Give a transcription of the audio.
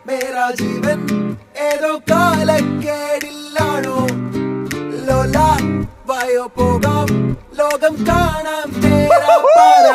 മേരാ ജീവൻ ഏതോ കാലക്കേടില്ലാണോ ലോല വായോ പോകാം ലോകം കാണാം തേരാ പാര